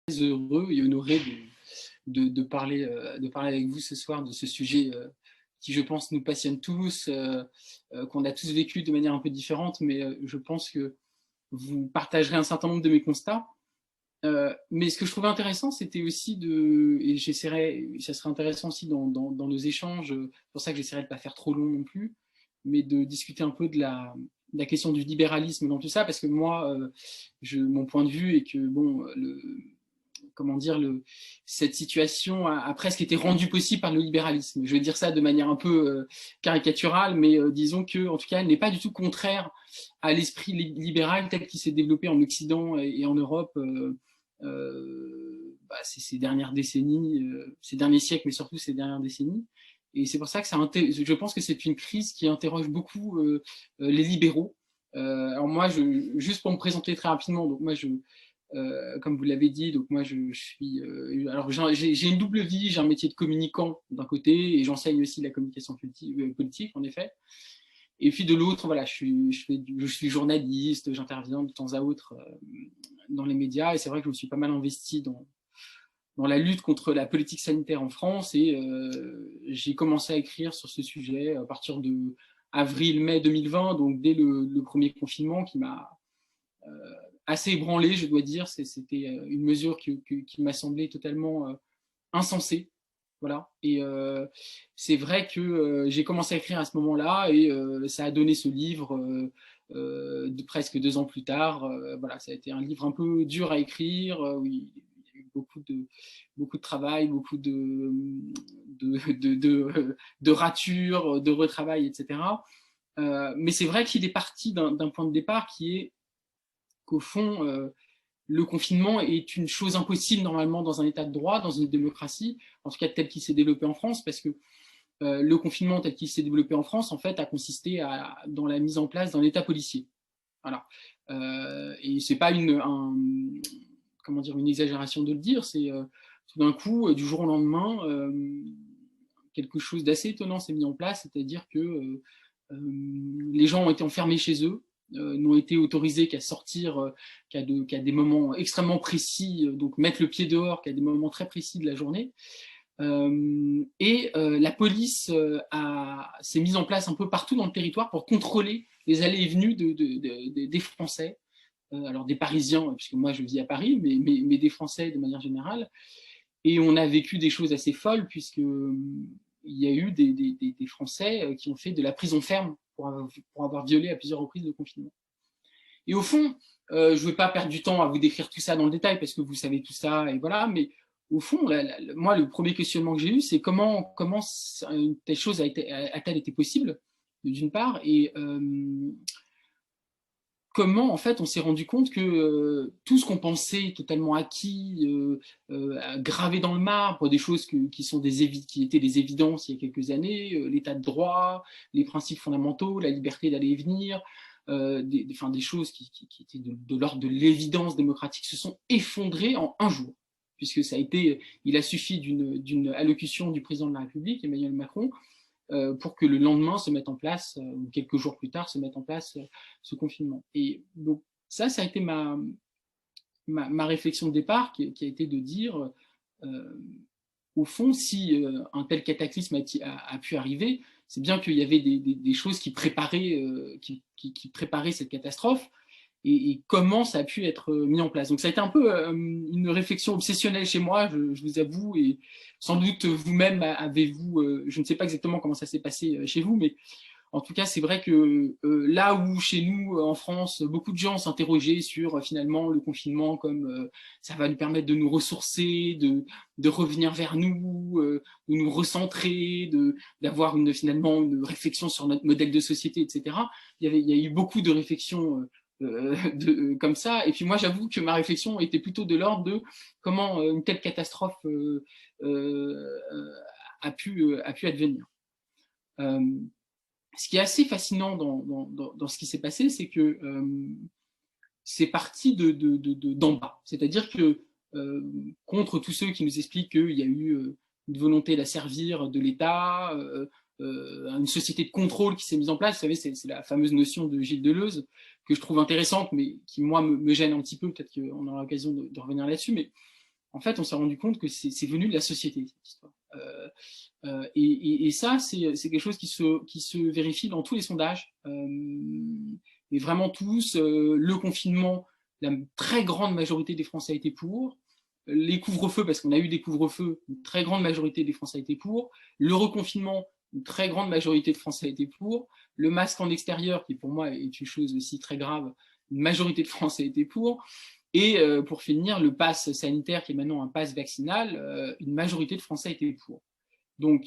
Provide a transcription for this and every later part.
heureux et honoré de parler avec vous ce soir de ce sujet qui, je pense, nous passionne tous, qu'on a tous vécu de manière un peu différente, mais je pense que vous partagerez un certain nombre de mes constats. Mais ce que je trouvais intéressant, c'était aussi et ça serait intéressant aussi dans nos échanges, c'est pour ça que j'essaierai de ne pas faire trop long non plus, mais de discuter un peu de la question du libéralisme dans tout ça, parce que moi, mon point de vue est que, bon, comment dire, cette situation a presque été rendue possible par le libéralisme. Je vais dire ça de manière un peu caricaturale, mais disons que, en tout cas, elle n'est pas du tout contraire à l'esprit libéral tel qu'il s'est développé en Occident et en Europe ces dernières décennies, ces derniers siècles, mais surtout ces dernières décennies. Et c'est pour ça que je pense que c'est une crise qui interroge beaucoup les libéraux. Alors moi, juste pour me présenter très rapidement, donc moi, comme vous l'avez dit, donc moi je suis. Alors j'ai une double vie, j'ai un métier de communicant d'un côté et j'enseigne aussi la communication politique, en effet. Et puis de l'autre, voilà, je suis journaliste, j'interviens de temps à autre dans les médias et c'est vrai que je me suis pas mal investi dans la lutte contre la politique sanitaire en France et j'ai commencé à écrire sur ce sujet à partir de avril-mai 2020, donc dès le premier confinement qui m'a assez ébranlé, je dois dire. C'était une mesure qui m'a semblé totalement insensée. Voilà. Et c'est vrai que j'ai commencé à écrire à ce moment-là et ça a donné ce livre de presque 2 ans plus tard. Voilà, ça a été un livre un peu dur à écrire. Oui, il y a eu beaucoup de travail, beaucoup de ratures, de retravail, etc. Mais c'est vrai qu'il est parti d'un point de départ qui est qu'au fond, le confinement est une chose impossible normalement dans un état de droit, dans une démocratie, en tout cas tel qu'il s'est développé en France, parce que le confinement tel qu'il s'est développé en France, en fait, a consisté dans la mise en place d'un état policier. Voilà. Et c'est pas comment dire, une exagération de le dire, c'est tout d'un coup, du jour au lendemain, quelque chose d'assez étonnant s'est mis en place, c'est-à-dire que les gens ont été enfermés chez eux, n'ont été autorisés qu'à sortir qu'à des moments extrêmement précis, donc mettre le pied dehors qu'à des moments très précis de la journée. La police s'est mise en place un peu partout dans le territoire pour contrôler les allées et venues des Français, alors des Parisiens, puisque moi je vis à Paris, mais des Français de manière générale. Et on a vécu des choses assez folles, puisque il y a eu des Français qui ont fait de la prison ferme pour avoir violé à plusieurs reprises le confinement. Et au fond, je ne vais pas perdre du temps à vous décrire tout ça dans le détail, parce que vous savez tout ça, et voilà, mais au fond, moi, le premier questionnement que j'ai eu, c'est comment une telle chose a-t-elle été possible, d'une part, et comment, en fait, on s'est rendu compte que tout ce qu'on pensait totalement acquis, gravé dans le marbre, des choses qui étaient des évidences il y a quelques années, l'état de droit, les principes fondamentaux, la liberté d'aller et venir, des choses qui étaient de l'ordre de l'évidence démocratique, se sont effondrées en un jour. Puisque il a suffi d'une allocution du président de la République, Emmanuel Macron, pour que le lendemain se mette en place, ou quelques jours plus tard, se mette en place ce confinement. Et donc ça a été ma réflexion de départ, qui a été de dire, au fond, si un tel cataclysme a pu arriver, c'est bien qu'il y avait des choses qui préparaient cette catastrophe, et comment ça a pu être mis en place. Donc ça a été un peu une réflexion obsessionnelle chez moi, je vous avoue, et sans doute vous-même avez-vous, je ne sais pas exactement comment ça s'est passé chez vous, mais en tout cas c'est vrai que là où chez nous en France, beaucoup de gens s'interrogeaient sur finalement le confinement comme ça va nous permettre de nous ressourcer, de revenir vers nous, de nous recentrer, d'avoir finalement une réflexion sur notre modèle de société, etc. Il y a eu beaucoup de réflexions comme ça. Et puis moi, j'avoue que ma réflexion était plutôt de l'ordre de comment une telle catastrophe a pu advenir. Ce qui est assez fascinant dans ce qui s'est passé, c'est que c'est parti d'en bas. C'est-à-dire que contre tous ceux qui nous expliquent qu'il y a eu une volonté d'asservir de l'État, une société de contrôle qui s'est mise en place. Vous savez, c'est la fameuse notion de Gilles Deleuze que je trouve intéressante, mais qui, moi, me gêne un petit peu. Peut-être qu'on aura l'occasion de revenir là-dessus. Mais en fait, on s'est rendu compte que c'est venu de la société, cette histoire. Et ça, c'est quelque chose qui se vérifie dans tous les sondages, mais vraiment tous. Le confinement, la très grande majorité des Français a été pour. Les couvre-feux, parce qu'on a eu des couvre-feux, une très grande majorité des Français a été pour. Le reconfinement, une très grande majorité de Français a été pour. Le masque en extérieur, qui pour moi est une chose aussi très grave, une majorité de Français a été pour. Et pour finir, le pass sanitaire, qui est maintenant un pass vaccinal, une majorité de Français a été pour. Donc,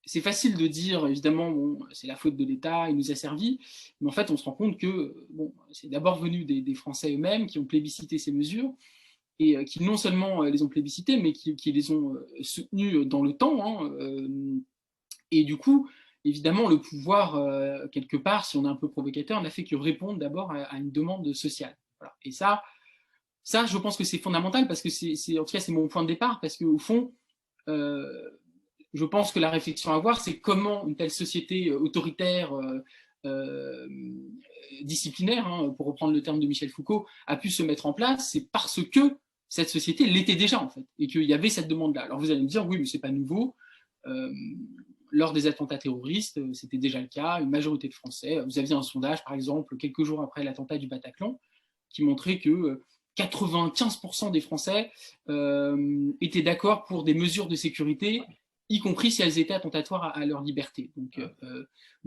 c'est facile de dire, évidemment, bon, c'est la faute de l'État, il nous a servi, mais en fait, on se rend compte que bon, c'est d'abord venu des Français eux-mêmes qui ont plébiscité ces mesures, et qui non seulement les ont plébiscitées, mais qui les ont soutenues dans le temps. Et du coup, évidemment, le pouvoir, quelque part, si on est un peu provocateur, n'a fait que répondre d'abord à une demande sociale. Voilà. Et ça, je pense que c'est fondamental, parce que en tout cas, c'est mon point de départ, parce qu'au fond, je pense que la réflexion à avoir, c'est comment une telle société autoritaire, disciplinaire, pour reprendre le terme de Michel Foucault, a pu se mettre en place. C'est parce que cette société l'était déjà, en fait, et qu'il y avait cette demande-là. Alors vous allez me dire, oui, mais c'est pas nouveau. Lors des attentats terroristes, c'était déjà le cas, une majorité de Français. Vous aviez un sondage, par exemple, quelques jours après l'attentat du Bataclan, qui montrait que 95% des Français étaient d'accord pour des mesures de sécurité, y compris si elles étaient attentatoires à leur liberté. Donc,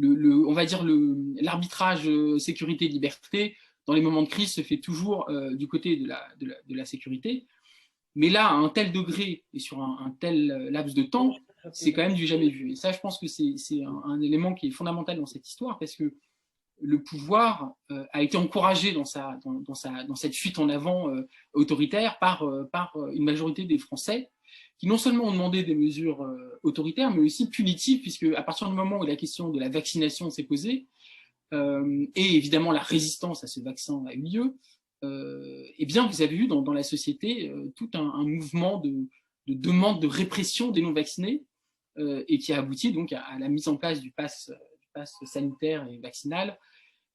on va dire l'arbitrage sécurité-liberté, dans les moments de crise, se fait toujours du côté de la sécurité. Mais là, à un tel degré et sur un tel laps de temps, c'est quand même du jamais vu. Et ça, je pense que c'est un élément qui est fondamental dans cette histoire, parce que le pouvoir a été encouragé dans cette fuite en avant autoritaire par une majorité des Français, qui non seulement ont demandé des mesures autoritaires, mais aussi punitives, puisque à partir du moment où la question de la vaccination s'est posée, et évidemment la résistance à ce vaccin a eu lieu, eh bien vous avez eu dans la société tout un mouvement de demande de répression des non-vaccinés, et qui a abouti donc à la mise en place du pass sanitaire et vaccinal,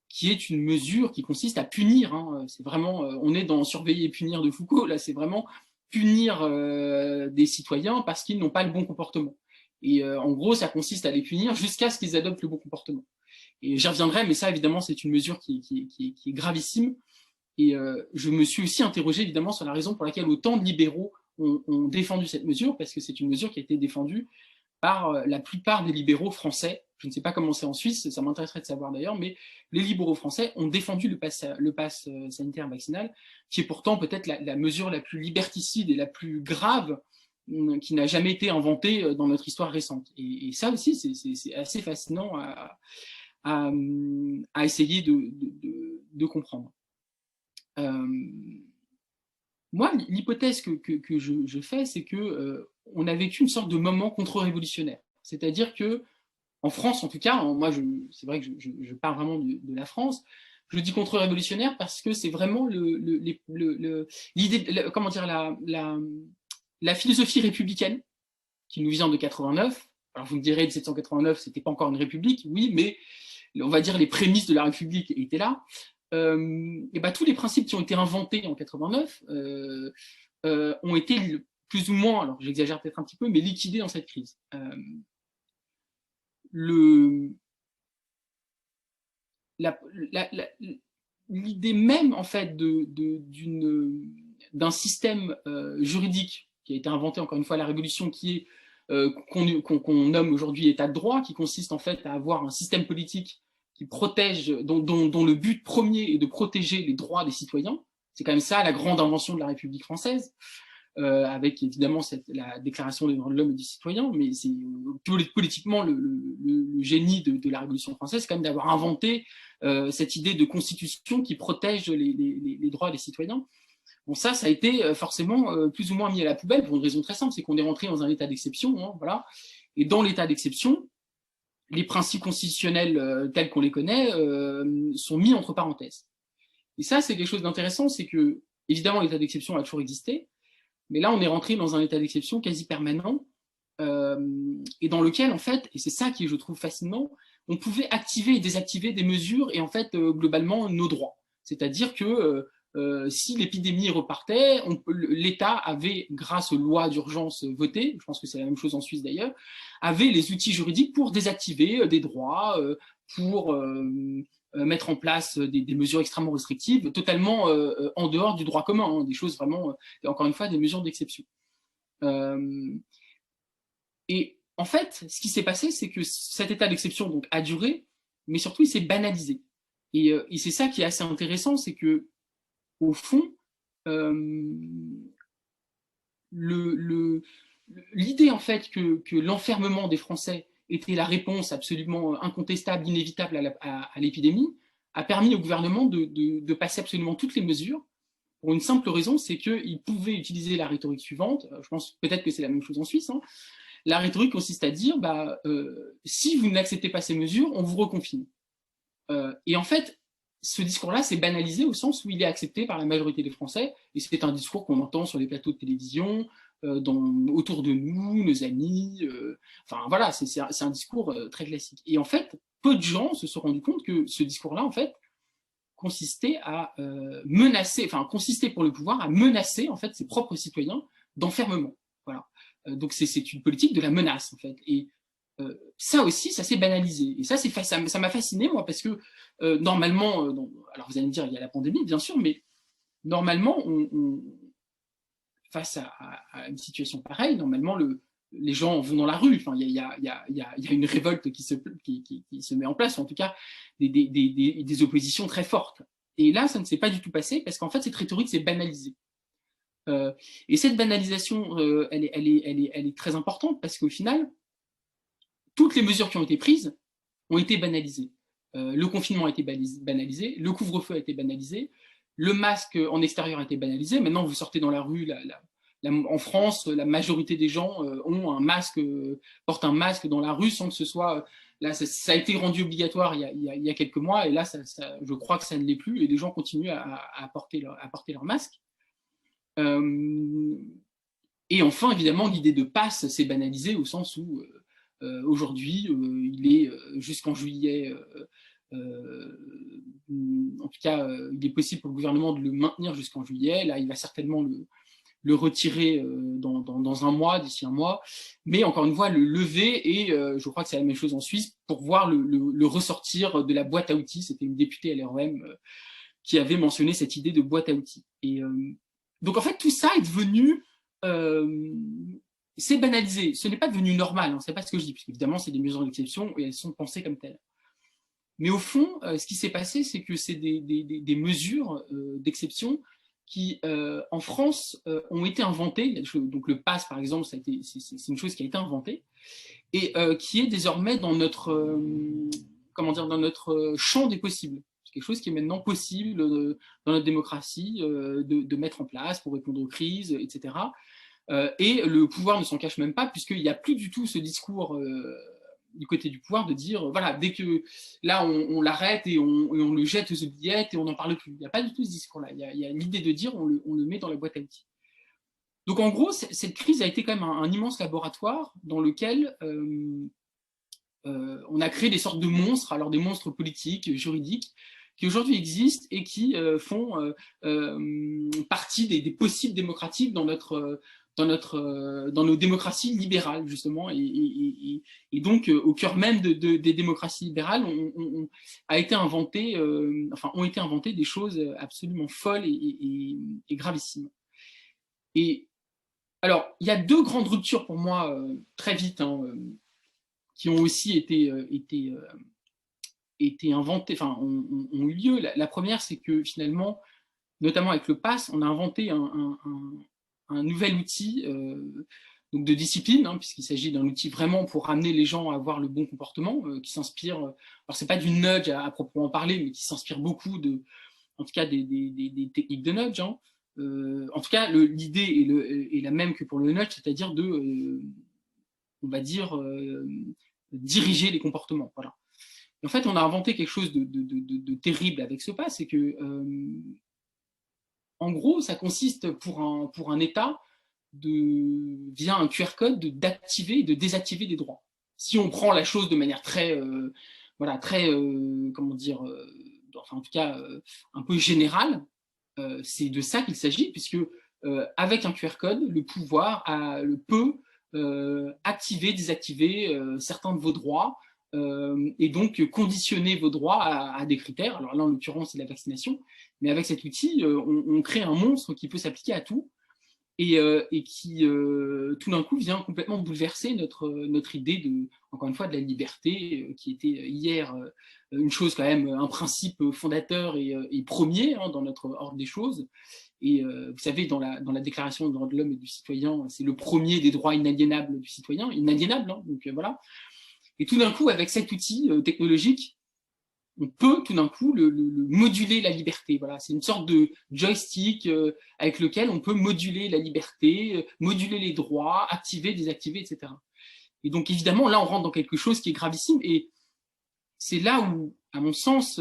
qui est une mesure qui consiste à punir. C'est vraiment, on est dans surveiller et punir de Foucault, là c'est vraiment punir des citoyens parce qu'ils n'ont pas le bon comportement. Et en gros, ça consiste à les punir jusqu'à ce qu'ils adoptent le bon comportement. Et j'y reviendrai, mais ça évidemment c'est une mesure qui est gravissime. Et je me suis aussi interrogé évidemment sur la raison pour laquelle autant de libéraux ont défendu cette mesure, parce que c'est une mesure qui a été défendue par la plupart des libéraux français. Je ne sais pas comment c'est en Suisse, ça m'intéresserait de savoir d'ailleurs, mais les libéraux français ont défendu le pass sanitaire vaccinal, qui est pourtant peut-être la mesure la plus liberticide et la plus grave qui n'a jamais été inventée dans notre histoire récente. Et ça aussi, c'est assez fascinant à essayer de comprendre. Moi, l'hypothèse que je fais, c'est que on a vécu une sorte de moment contre-révolutionnaire. C'est-à-dire que, en France, en tout cas, moi, c'est vrai que je parle vraiment de la France. Je dis contre-révolutionnaire parce que c'est vraiment l'idée, comment dire, la philosophie républicaine qui nous vient de 89. Alors vous me direz, de 1789, c'était pas encore une république, oui, mais on va dire les prémices de la République étaient là. Et tous les principes qui ont été inventés en 89 ont été plus ou moins, alors j'exagère peut-être un petit peu, mais liquidés dans cette crise. L'idée même en fait d'un système juridique qui a été inventé encore une fois à la Révolution, qui est qu'on nomme aujourd'hui État de droit, qui consiste en fait à avoir un système politique qui protège, dont le but premier est de protéger les droits des citoyens. C'est quand même ça la grande invention de la République française, avec évidemment la Déclaration des droits de l'homme et du citoyen, mais c'est politiquement le génie de la Révolution française, c'est quand même d'avoir inventé cette idée de constitution qui protège les droits des citoyens. Bon, ça a été forcément plus ou moins mis à la poubelle pour une raison très simple, c'est qu'on est rentré dans un état d'exception, voilà. Et dans l'état d'exception, les principes constitutionnels tels qu'on les connaît sont mis entre parenthèses. Et ça, c'est quelque chose d'intéressant, c'est que, évidemment, l'état d'exception a toujours existé, mais là, on est rentré dans un état d'exception quasi permanent, et dans lequel, en fait, et c'est ça qui je trouve fascinant, on pouvait activer et désactiver des mesures et en fait, globalement, nos droits. C'est-à-dire que si l'épidémie repartait, l'État avait, grâce aux lois d'urgence votées, je pense que c'est la même chose en Suisse d'ailleurs, avait les outils juridiques pour désactiver des droits, pour mettre en place des mesures extrêmement restrictives, totalement en dehors du droit commun, hein, des choses vraiment, encore une fois, des mesures d'exception. Et en fait, ce qui s'est passé, c'est que cet état d'exception donc a duré, mais surtout il s'est banalisé. Et c'est ça qui est assez intéressant, c'est que au fond, l'idée en fait que l'enfermement des Français était la réponse absolument incontestable, inévitable à l'épidémie, a permis au gouvernement de passer absolument toutes les mesures pour une simple raison, c'est qu'il pouvait utiliser la rhétorique suivante, je pense peut-être que c'est la même chose en Suisse, hein. La rhétorique consiste à dire, si vous n'acceptez pas ces mesures, on vous reconfine. Et en fait, ce discours-là s'est banalisé au sens où il est accepté par la majorité des Français, et c'est un discours qu'on entend sur les plateaux de télévision, autour de nous, nos amis, enfin voilà, c'est un discours très classique. Et en fait, peu de gens se sont rendus compte que ce discours-là, en fait, consistait à menacer, enfin consistait pour le pouvoir à menacer en fait ses propres citoyens d'enfermement. Voilà. Donc c'est une politique de la menace en fait. Et ça aussi, ça s'est banalisé. Et ça m'a fasciné moi parce que normalement, alors vous allez me dire il y a la pandémie bien sûr, mais normalement face à une situation pareille, normalement les gens vont dans la rue. Enfin, il y a une révolte qui se met en place, ou en tout cas des oppositions très fortes. Et là, ça ne s'est pas du tout passé parce qu'en fait, cette rhétorique s'est banalisée. Et cette banalisation, elle est très importante parce qu'au final, toutes les mesures qui ont été prises ont été banalisées. Le confinement a été banalisé, le couvre-feu a été banalisé, le masque en extérieur a été banalisé. Maintenant, vous sortez dans la rue, en France, la majorité des gens ont un masque, portent un masque dans la rue sans que ce soit. Là, ça a été rendu obligatoire il y a quelques mois, et là, je crois que ça ne l'est plus, et les gens continuent à porter leur masque. Et enfin, évidemment, l'idée de passe s'est banalisée au sens où aujourd'hui, il est jusqu'en juillet. En tout cas, il est possible pour le gouvernement de le maintenir jusqu'en juillet. Là, il va certainement le retirer dans un mois, d'ici un mois. Mais encore une fois, le lever, et je crois que c'est la même chose en Suisse, pour voir le ressortir de la boîte à outils. C'était une députée LREM qui avait mentionné cette idée de boîte à outils. Et donc en fait, tout ça est devenu... c'est banalisé. Ce n'est pas devenu normal, hein, c'est pas ce que je dis, parce qu'évidemment, c'est des mesures d'exception et elles sont pensées comme telles. Mais au fond, ce qui s'est passé, c'est que c'est des mesures d'exception qui, en France, ont été inventées. Donc le pass, par exemple, c'est une chose qui a été inventée et qui est désormais dans notre, dans notre champ des possibles. C'est quelque chose qui est maintenant possible dans notre démocratie de mettre en place pour répondre aux crises, etc. Et le pouvoir ne s'en cache même pas, puisqu'il n'y a plus du tout ce discours du côté du pouvoir de dire, voilà, dès que là, on l'arrête et on le jette aux oubliettes et on n'en parle plus. Il n'y a pas du tout ce discours-là. Il y a l'idée de dire, on le met dans la boîte à outils. Donc en gros, cette crise a été quand même un immense laboratoire dans lequel on a créé des sortes de monstres, alors des monstres politiques, juridiques, qui aujourd'hui existent et qui font partie des possibles démocratiques dans nos démocraties libérales, justement. Et donc, au cœur même des démocraties libérales, ont été inventées des choses absolument folles et gravissimes. Et alors, il y a deux grandes ruptures pour moi, très vite, hein, qui ont aussi été inventées, enfin, ont eu lieu. La première, c'est que finalement, notamment avec le pass, on a inventé un nouvel outil donc de discipline, hein, puisqu'il s'agit d'un outil vraiment pour amener les gens à avoir le bon comportement, qui s'inspire, alors c'est pas du nudge à proprement parler, mais qui s'inspire beaucoup en tout cas des techniques de nudge, hein. En tout cas, l'idée est la même que pour le nudge, c'est-à-dire on va dire, diriger les comportements. Voilà. Et en fait, on a inventé quelque chose de terrible avec ce pass, c'est que en gros, ça consiste pour un État via un QR code d'activer et de désactiver des droits. Si on prend la chose de manière très, comment dire, enfin en tout cas un peu générale, c'est de ça qu'il s'agit, puisque avec un QR code, le pouvoir peut activer, désactiver certains de vos droits, et donc conditionner vos droits à des critères. Alors là, en l'occurrence, c'est la vaccination. Mais avec cet outil, on crée un monstre qui peut s'appliquer à tout et qui, tout d'un coup, vient complètement bouleverser notre idée, encore une fois, de la liberté, qui était hier une chose quand même, un principe fondateur et premier dans notre ordre des choses. Et vous savez, dans la Déclaration des droits de l'homme et du citoyen, c'est le premier des droits inaliénables du citoyen, inaliénable, donc voilà. Et tout d'un coup, avec cet outil technologique, on peut tout d'un coup moduler la liberté. Voilà, c'est une sorte de joystick avec lequel on peut moduler la liberté, moduler les droits, activer, désactiver, etc. Et donc évidemment, là, on rentre dans quelque chose qui est gravissime. Et c'est là où, à mon sens,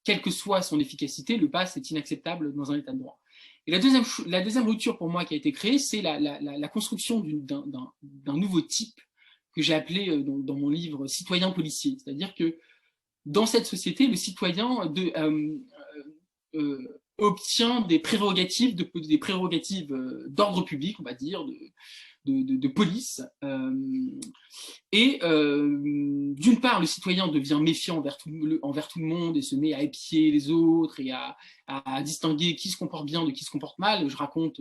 quelle que soit son efficacité, le pass est inacceptable dans un état de droit. Et la deuxième rupture pour moi qui a été créée, c'est la construction d'un nouveau type que j'ai appelé dans mon livre citoyen policier. C'est-à-dire que dans cette société, le citoyen obtient des prérogatives d'ordre public, on va dire, de police. Et d'une part, le citoyen devient méfiant envers tout le monde et se met à épier les autres et à distinguer qui se comporte bien de qui se comporte mal. Je raconte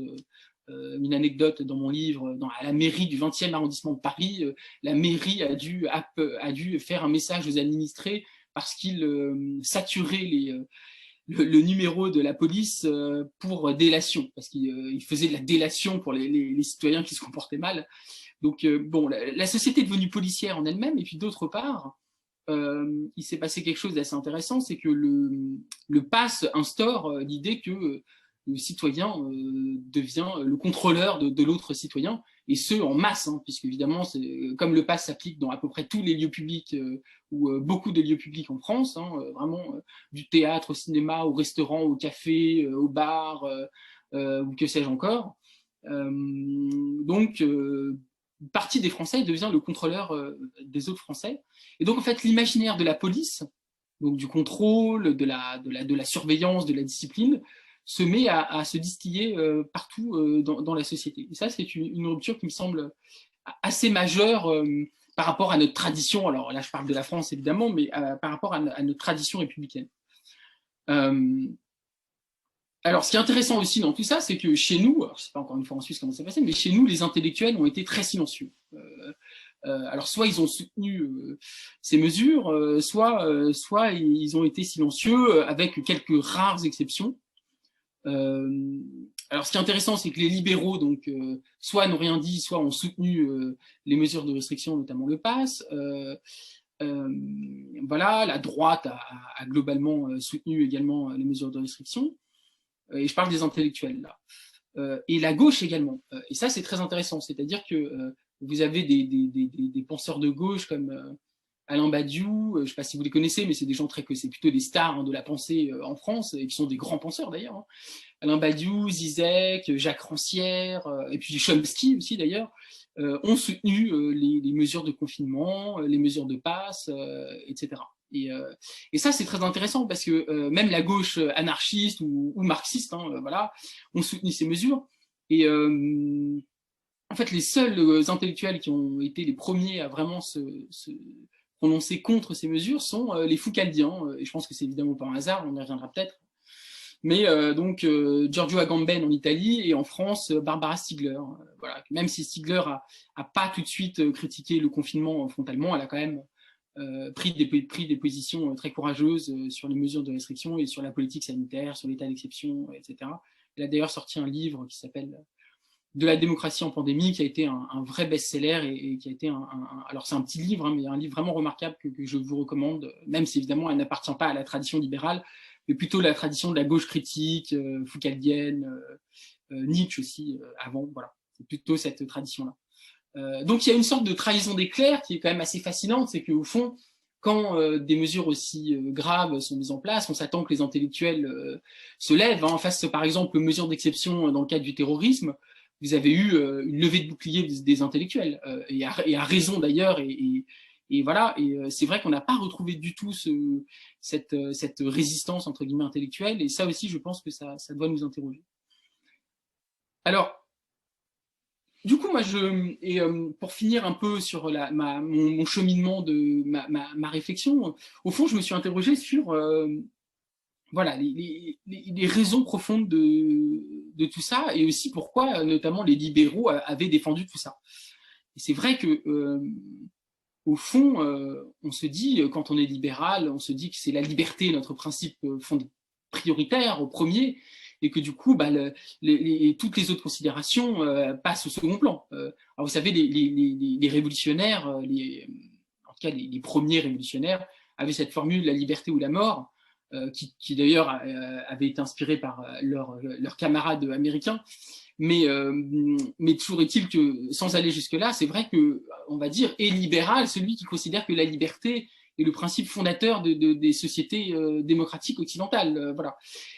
une anecdote dans mon livre. À la mairie du 20e arrondissement de Paris, la mairie a dû faire un message aux administrés parce qu'il saturait le numéro de la police pour délation, parce qu'il faisait de la délation pour les citoyens qui se comportaient mal. Donc, bon, la société est devenue policière en elle-même, et puis d'autre part, il s'est passé quelque chose d'assez intéressant, c'est que le pass instaure l'idée que le citoyen devient le contrôleur de l'autre citoyen, et ce, en masse, puisque évidemment, comme le pass s'applique dans à peu près tous les lieux publics, ou beaucoup de lieux publics en France, vraiment du théâtre au cinéma, au restaurant, au café, au bar, ou que sais-je encore. Donc, une partie des Français devient le contrôleur des autres Français. Et donc, en fait, l'imaginaire de la police, donc du contrôle, de la surveillance, de la discipline, se met à se distiller partout dans la société. Et ça, c'est une rupture qui me semble assez majeure par rapport à notre tradition. Alors là, je parle de la France, évidemment, mais par rapport à notre tradition républicaine. Alors, ce qui est intéressant aussi dans tout ça, c'est que chez nous, alors je ne sais pas encore une fois en Suisse comment ça s'est passé, mais chez nous, les intellectuels ont été très silencieux. Alors, soit ils ont soutenu ces mesures, soit ils ont été silencieux avec quelques rares exceptions. Alors, ce qui est intéressant, c'est que les libéraux, donc, soit n'ont rien dit, soit ont soutenu les mesures de restriction, notamment le pass. Voilà, la droite a globalement soutenu également les mesures de restriction. Et je parle des intellectuels là. Et la gauche également. Et ça, c'est très intéressant. C'est-à-dire que vous avez des penseurs de gauche comme Alain Badiou, je ne sais pas si vous les connaissez, mais c'est des gens c'est plutôt des stars de la pensée en France, et qui sont des grands penseurs d'ailleurs. Alain Badiou, Zizek, Jacques Rancière, et puis Chomsky aussi d'ailleurs, ont soutenu les mesures de confinement, les mesures de passe, etc. Et ça, c'est très intéressant parce que même la gauche anarchiste ou marxiste, voilà, ont soutenu ces mesures. Et en fait, les seuls intellectuels qui ont été les premiers à vraiment se prononcer contre ces mesures sont les Foucaldiens. Et je pense que c'est évidemment pas un hasard, on y reviendra peut-être. Mais donc Giorgio Agamben en Italie et en France Barbara Stiegler. Voilà. Même si Stiegler a pas tout de suite critiqué le confinement frontalement, elle a quand même pris des positions très courageuses sur les mesures de restriction et sur la politique sanitaire, sur l'état d'exception, etc. Elle a d'ailleurs sorti un livre qui s'appelle De la démocratie en pandémie, qui a été un vrai best-seller et qui a été alors c'est un petit livre, mais un livre vraiment remarquable que je vous recommande, même si évidemment elle n'appartient pas à la tradition libérale, mais plutôt la tradition de la gauche critique, foucaldienne, Nietzsche aussi, avant, voilà. C'est plutôt cette tradition-là. Donc il y a une sorte de trahison d'éclair qui est quand même assez fascinante, c'est qu'au fond, quand des mesures aussi graves sont mises en place, on s'attend que les intellectuels se lèvent. Face, par exemple, aux mesures d'exception dans le cadre du terrorisme, vous avez eu une levée de bouclier des intellectuels, et à raison d'ailleurs, et Et voilà, et c'est vrai qu'on n'a pas retrouvé du tout cette résistance entre guillemets intellectuelle, et ça aussi, je pense que ça doit nous interroger. Alors, du coup, moi, pour finir un peu sur mon cheminement de ma réflexion, au fond, je me suis interrogé sur voilà, les raisons profondes de tout ça, et aussi pourquoi, notamment, les libéraux avaient défendu tout ça. Et c'est vrai que, au fond, on se dit, quand on est libéral, on se dit que c'est la liberté, notre principe prioritaire, au premier, et que du coup, bah, toutes les autres considérations passent au second plan. Alors, vous savez, les révolutionnaires, en tout cas les premiers révolutionnaires, avaient cette formule, la liberté ou la mort, qui d'ailleurs avait été inspirée par leurs camarades américains. Mais toujours est-il que, sans aller jusque-là, c'est vrai que, on va dire, est libéral celui qui considère que la liberté est le principe fondateur des sociétés démocratiques occidentales. Voilà.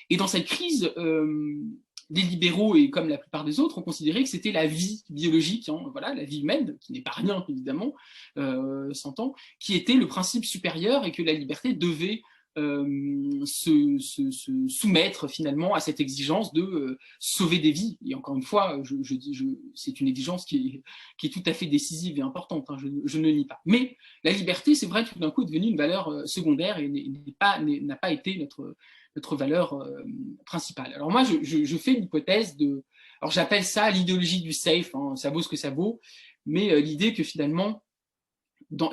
Et dans cette crise, les libéraux, et comme la plupart des autres, ont considéré que c'était la vie biologique, hein, voilà, la vie humaine, qui n'est pas rien, évidemment, s'entend, qui était le principe supérieur, et que la liberté devait se soumettre finalement à cette exigence de sauver des vies. Et encore une fois, c'est une exigence qui est tout à fait décisive et importante, hein, je ne nie pas. Mais la liberté, c'est vrai, tout d'un coup est devenue une valeur secondaire, et n'a pas été notre valeur principale. Alors moi, je fais une hypothèse alors j'appelle ça l'idéologie du safe, hein, ça vaut ce que ça vaut, mais l'idée que finalement,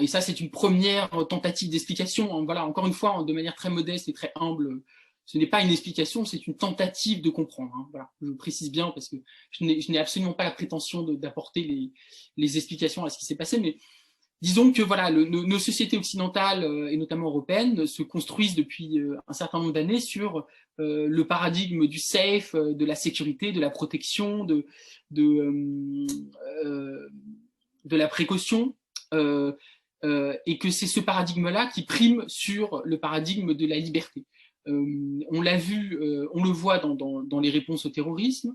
et ça, c'est une première tentative d'explication. Hein, voilà, encore une fois, de manière très modeste et très humble, ce n'est pas une explication, c'est une tentative de comprendre. Hein, voilà, je précise bien parce que je n'ai absolument pas la prétention d'apporter les explications à ce qui s'est passé, mais disons que voilà, nos sociétés occidentales et notamment européennes se construisent depuis un certain nombre d'années sur le paradigme du safe, de la sécurité, de la protection, de la précaution. Et que c'est ce paradigme-là qui prime sur le paradigme de la liberté. On l'a vu, on le voit dans les réponses au terrorisme,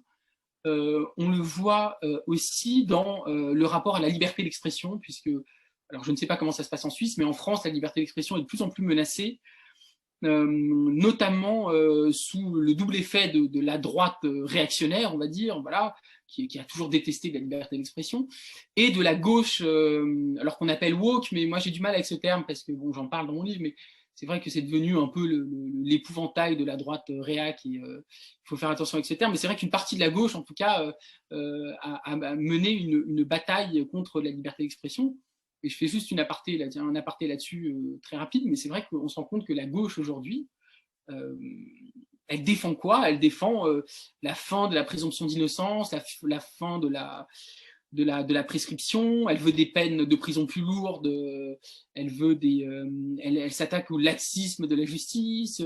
on le voit aussi dans le rapport à la liberté d'expression, puisque, alors je ne sais pas comment ça se passe en Suisse, mais en France, la liberté d'expression est de plus en plus menacée, notamment sous le double effet de la droite réactionnaire, on va dire, voilà, qui a toujours détesté la liberté d'expression, et de la gauche, alors qu'on appelle woke, mais moi j'ai du mal avec ce terme parce que bon, j'en parle dans mon livre, mais c'est vrai que c'est devenu un peu l'épouvantail de la droite réac, et il faut faire attention avec ce terme, mais c'est vrai qu'une partie de la gauche, en tout cas, a mené une bataille contre la liberté d'expression. Et je fais juste un aparté là-dessus très rapide, mais c'est vrai qu'on se rend compte que la gauche aujourd'hui, elle défend quoi? Elle défend la fin de la présomption d'innocence, la fin de la prescription, elle veut des peines de prison plus lourdes, elle s'attaque au laxisme de la justice,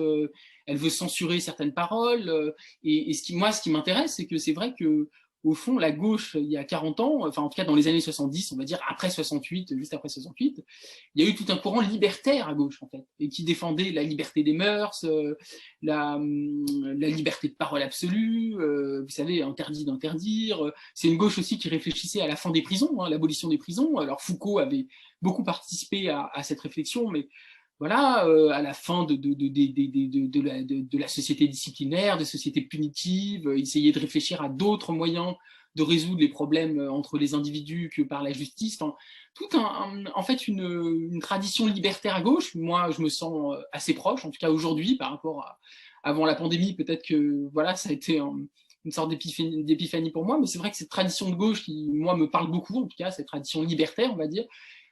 elle veut censurer certaines paroles. Et ce qui m'intéresse, c'est que c'est vrai que au fond, la gauche, il y a 40 ans, enfin en tout cas dans les années 70, on va dire après 68, juste après 68, il y a eu tout un courant libertaire à gauche, en fait, et qui défendait la liberté des mœurs, la liberté de parole absolue, vous savez, interdit d'interdire. C'est une gauche aussi qui réfléchissait à la fin des prisons, hein, l'abolition des prisons. Alors Foucault avait beaucoup participé à cette réflexion, mais voilà, à la fin de la société disciplinaire, des sociétés punitives, essayer de réfléchir à d'autres moyens de résoudre les problèmes entre les individus que par la justice. Enfin, en fait, une tradition libertaire à gauche. Moi, je me sens assez proche, en tout cas aujourd'hui, par rapport à avant la pandémie. Peut-être que voilà, ça a été une sorte d'épiphanie pour moi, mais c'est vrai que cette tradition de gauche qui, moi, me parle beaucoup, en tout cas, cette tradition libertaire, on va dire,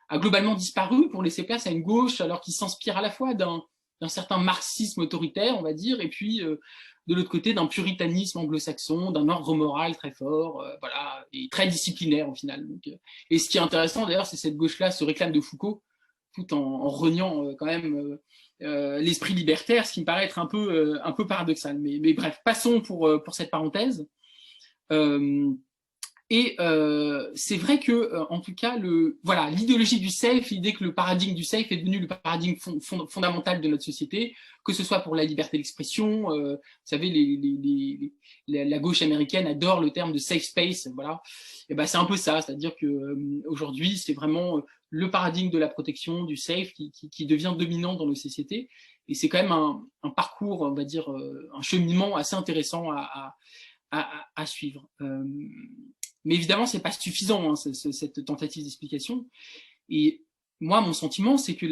a globalement disparu pour laisser place à une gauche alors qui s'inspire à la fois d'un certain marxisme autoritaire, on va dire, et puis de l'autre côté d'un puritanisme anglo-saxon, d'un ordre moral très fort, voilà, et très disciplinaire au final. Donc, et ce qui est intéressant d'ailleurs, c'est que cette gauche-là se réclame de Foucault, tout en reniant quand même l'esprit libertaire, ce qui me paraît être un peu paradoxal. Mais bref, passons pour cette parenthèse. Et c'est vrai que, en tout cas, voilà, l'idéologie du safe, l'idée que le paradigme du safe est devenu le paradigme fondamental de notre société, que ce soit pour la liberté d'expression. Vous savez, la gauche américaine adore le terme de safe space. Voilà, et ben c'est un peu ça, c'est-à-dire que aujourd'hui, c'est vraiment le paradigme de la protection, du safe, qui devient dominant dans nos sociétés. Et c'est quand même un parcours, on va dire, un cheminement assez intéressant à suivre. Mais évidemment, c'est pas suffisant, hein, cette tentative d'explication. Et moi, mon sentiment, c'est que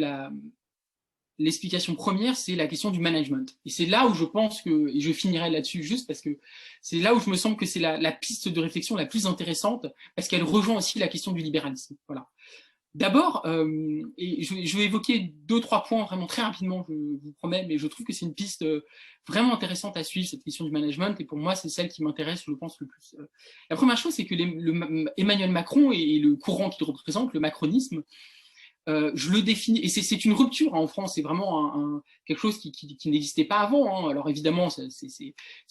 l'explication première, c'est la question du management. Et c'est là où je pense que, et je finirai là-dessus juste parce que c'est là où je me semble que c'est la piste de réflexion la plus intéressante, parce qu'elle rejoint aussi la question du libéralisme. Voilà. D'abord, et je vais évoquer 2-3 points vraiment très rapidement, je vous promets, mais je trouve que c'est une piste vraiment intéressante à suivre, cette question du management, et pour moi, c'est celle qui m'intéresse, je pense, le plus. La première chose, c'est que Emmanuel Macron et le courant qu'il représente, le macronisme, je le définis, et c'est une rupture hein, en France, c'est vraiment quelque chose qui n'existait pas avant. Hein. Alors évidemment, c'est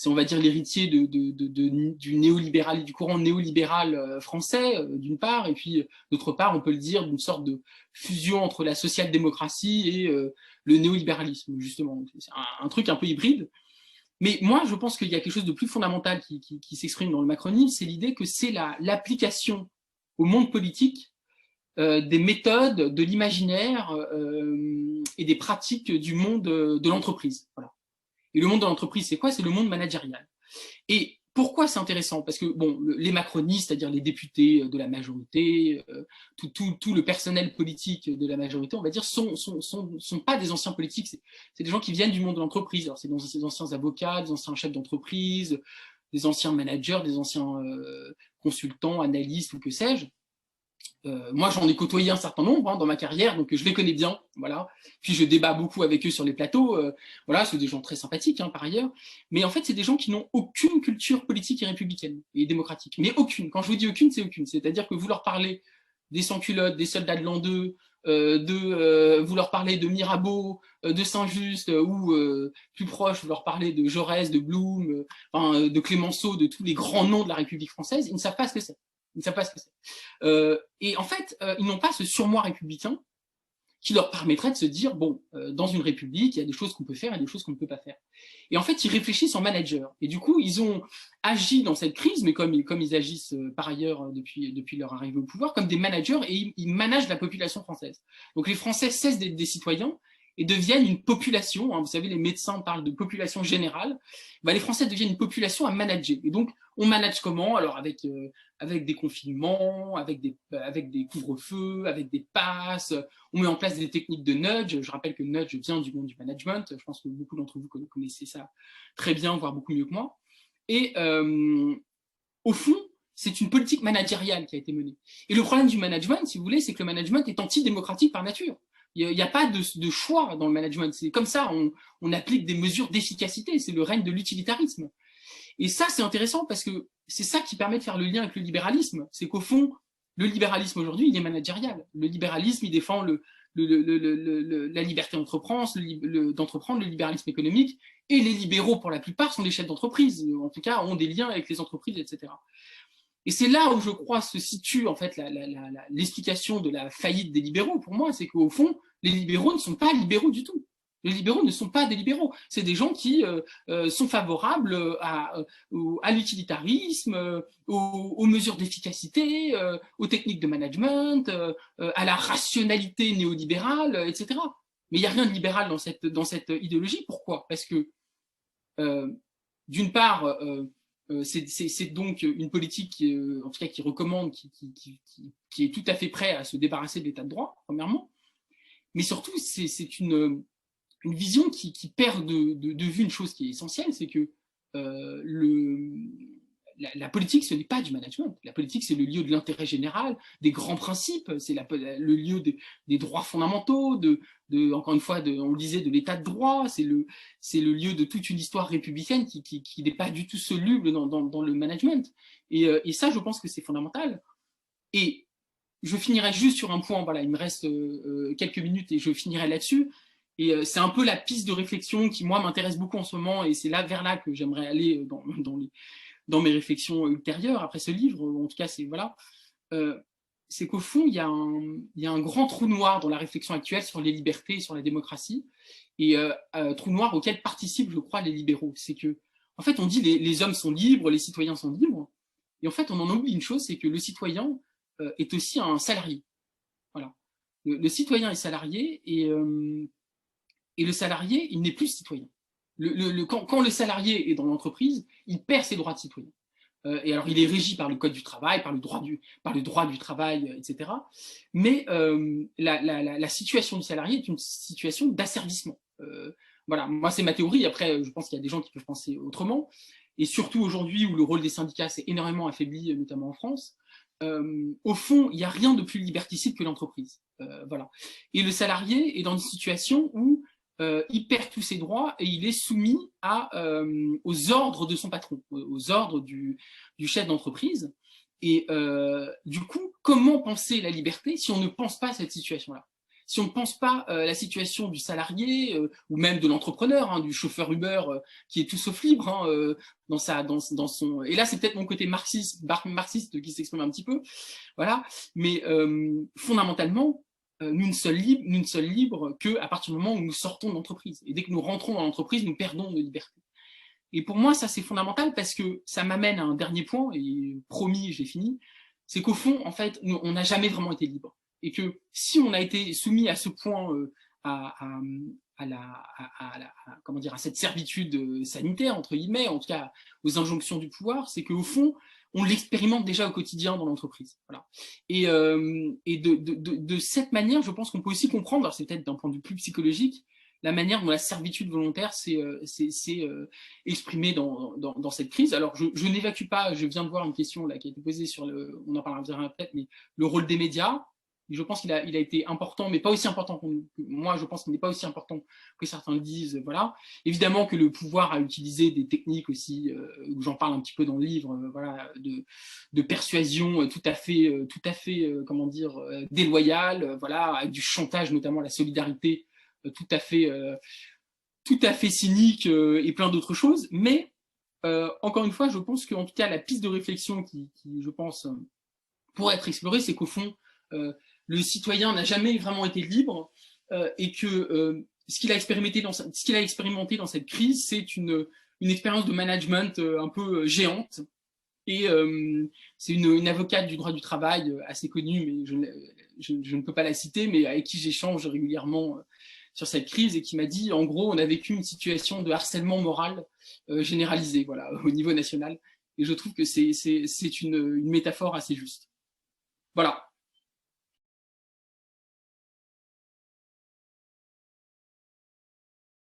on va dire l'héritier du néolibéral, du courant néolibéral français d'une part, et puis d'autre part, on peut le dire d'une sorte de fusion entre la social-démocratie et le néolibéralisme justement. C'est un truc un peu hybride. Mais moi, je pense qu'il y a quelque chose de plus fondamental qui s'exprime dans le macronisme, c'est l'idée que c'est l'application au monde politique des méthodes, de l'imaginaire et des pratiques du monde de l'entreprise. Voilà. Et le monde de l'entreprise, c'est quoi? C'est le monde managérial. Et pourquoi c'est intéressant? Parce que bon, les macronistes, c'est-à-dire les députés de la majorité, tout le personnel politique de la majorité, on va dire, sont pas des anciens politiques, c'est des gens qui viennent du monde de l'entreprise. Alors c'est des anciens avocats, des anciens chefs d'entreprise, des anciens managers, des anciens consultants, analystes ou que sais-je. Moi, j'en ai côtoyé un certain nombre hein, dans ma carrière, donc je les connais bien, voilà. Puis je débat beaucoup avec eux sur les plateaux, voilà, c'est des gens très sympathiques hein, par ailleurs. Mais en fait, c'est des gens qui n'ont aucune culture politique et républicaine et démocratique, mais aucune. Quand je vous dis aucune, c'est aucune. C'est-à-dire que vous leur parlez des sans-culottes, des soldats de l'an 2, vous leur parlez de Mirabeau, de Saint-Just, ou plus proche, vous leur parlez de Jaurès, de Blum, de Clémenceau, de tous les grands noms de la République française, ils ne savent pas ce que c'est. Ils ne savent pas ce que c'est. Et en fait, ils n'ont pas ce surmoi républicain qui leur permettrait de se dire, bon, dans une république, il y a des choses qu'on peut faire et des choses qu'on ne peut pas faire. Et en fait, ils réfléchissent en manager. Et du coup, ils ont agi dans cette crise, mais comme ils agissent par ailleurs depuis leur arrivée au pouvoir, comme des managers, et ils managent la population française. Donc les Français cessent d'être des citoyens et deviennent une population. Hein, vous savez, les médecins parlent de population générale. Ben, les Français deviennent une population à manager. Et donc, on manage comment? Alors avec des confinements, avec des couvre-feux, avec des passes. On met en place des techniques de nudge. Je rappelle que nudge vient du monde du management. Je pense que beaucoup d'entre vous connaissez ça très bien, voire beaucoup mieux que moi. Et au fond, c'est une politique managériale qui a été menée. Et le problème du management, si vous voulez, c'est que le management est antidémocratique par nature. Il n'y a pas de choix dans le management. C'est comme ça, on applique des mesures d'efficacité. C'est le règne de l'utilitarisme. Et ça, c'est intéressant parce que c'est ça qui permet de faire le lien avec le libéralisme. C'est qu'au fond, le libéralisme aujourd'hui, il est managérial. Le libéralisme, il défend la liberté d'entreprendre, le libéralisme économique. Et les libéraux, pour la plupart, sont des chefs d'entreprise. En tout cas, ont des liens avec les entreprises, etc. Et c'est là où je crois se situe en fait l'explication de la faillite des libéraux. Pour moi, c'est qu'au fond, les libéraux ne sont pas libéraux du tout. Les libéraux ne sont pas des libéraux. C'est des gens qui sont favorables à l'utilitarisme, aux mesures d'efficacité, aux techniques de management, à la rationalité néolibérale, etc. Mais il n'y a rien de libéral dans cette idéologie. Pourquoi? Parce que, d'une part, c'est donc une politique qui, en tout cas, qui recommande, qui est tout à fait prêt à se débarrasser de l'état de droit, premièrement. Mais surtout, c'est une vision qui perd de vue une chose qui est essentielle, c'est que la politique, ce n'est pas du management. La politique, c'est le lieu de l'intérêt général, des grands principes, c'est le lieu des droits fondamentaux, encore une fois, on le disait, de l'état de droit, c'est le lieu de toute une histoire républicaine qui n'est pas du tout soluble dans le management. Et ça, je pense que c'est fondamental. Et je finirai juste sur un point, voilà, il me reste quelques minutes et je finirai là-dessus. Et c'est un peu la piste de réflexion qui, moi, m'intéresse beaucoup en ce moment, et c'est vers là que j'aimerais aller dans mes réflexions ultérieures après ce livre, en tout cas, c'est voilà, c'est qu'au fond, il y a un grand trou noir dans la réflexion actuelle sur les libertés et sur la démocratie, et trou noir auquel participent, je crois, les libéraux. C'est que, en fait, on dit les hommes sont libres, les citoyens sont libres, et en fait, on en oublie une chose, c'est que le citoyen est aussi un salarié. Voilà. Le citoyen est salarié, et le salarié, il n'est plus citoyen. Quand le salarié est dans l'entreprise, il perd ses droits de citoyen. Et alors, il est régi par le code du travail, par le droit du travail, etc. Mais la situation du salarié est une situation d'asservissement. Voilà, moi, c'est ma théorie. Après, je pense qu'il y a des gens qui peuvent penser autrement. Et surtout aujourd'hui, où le rôle des syndicats s'est énormément affaibli, notamment en France, au fond, il n'y a rien de plus liberticide que l'entreprise. Voilà. Et le salarié est dans une situation où il perd tous ses droits et il est soumis aux ordres de son patron, aux ordres du chef d'entreprise. Et du coup, comment penser la liberté si on ne pense pas à cette situation-là? Si on ne pense pas la situation du salarié ou même de l'entrepreneur, hein, du chauffeur Uber qui est tout sauf libre dans son... Et là, c'est peut-être mon côté marxiste qui s'exprime un petit peu, voilà. Mais fondamentalement, nous ne sommes libres qu'à partir du moment où nous sortons de l'entreprise. Et dès que nous rentrons dans l'entreprise, nous perdons nos libertés. Et pour moi, ça, c'est fondamental parce que ça m'amène à un dernier point, et promis, j'ai fini, c'est qu'au fond, en fait, on n'a jamais vraiment été libre. Et que si on a été soumis à ce point à, comment dire, à cette servitude sanitaire, entre guillemets, en tout cas aux injonctions du pouvoir, c'est qu'au fond, on l'expérimente déjà au quotidien dans l'entreprise. Voilà. Et de cette manière, je pense qu'on peut aussi comprendre, alors c'est peut-être d'un point de vue plus psychologique, la manière dont la servitude volontaire s'est exprimée dans cette crise. Alors, je n'évacue pas, je viens de voir une question là, qui a été posée sur on en parlera peut-être, mais le rôle des médias. Je pense qu'il a été important, mais pas aussi important que moi, je pense qu'il n'est pas aussi important que certains le disent. Voilà. Évidemment que le pouvoir a utilisé des techniques aussi, où j'en parle un petit peu dans le livre, voilà, de persuasion tout à fait comment dire, déloyale, voilà, avec du chantage, notamment la solidarité, tout à fait cynique et plein d'autres choses. Mais encore une fois, je pense qu'en tout cas, la piste de réflexion qui je pense, pourrait être explorée, c'est qu'au fond, le citoyen n'a jamais vraiment été libre et que ce qu'il a expérimenté dans cette crise, c'est une expérience de management un peu géante. Et c'est une avocate du droit du travail assez connue, mais je ne peux pas la citer, mais avec qui j'échange régulièrement sur cette crise et qui m'a dit, en gros, on a vécu une situation de harcèlement moral généralisé, voilà, au niveau national. Et je trouve que c'est une métaphore assez juste. Voilà.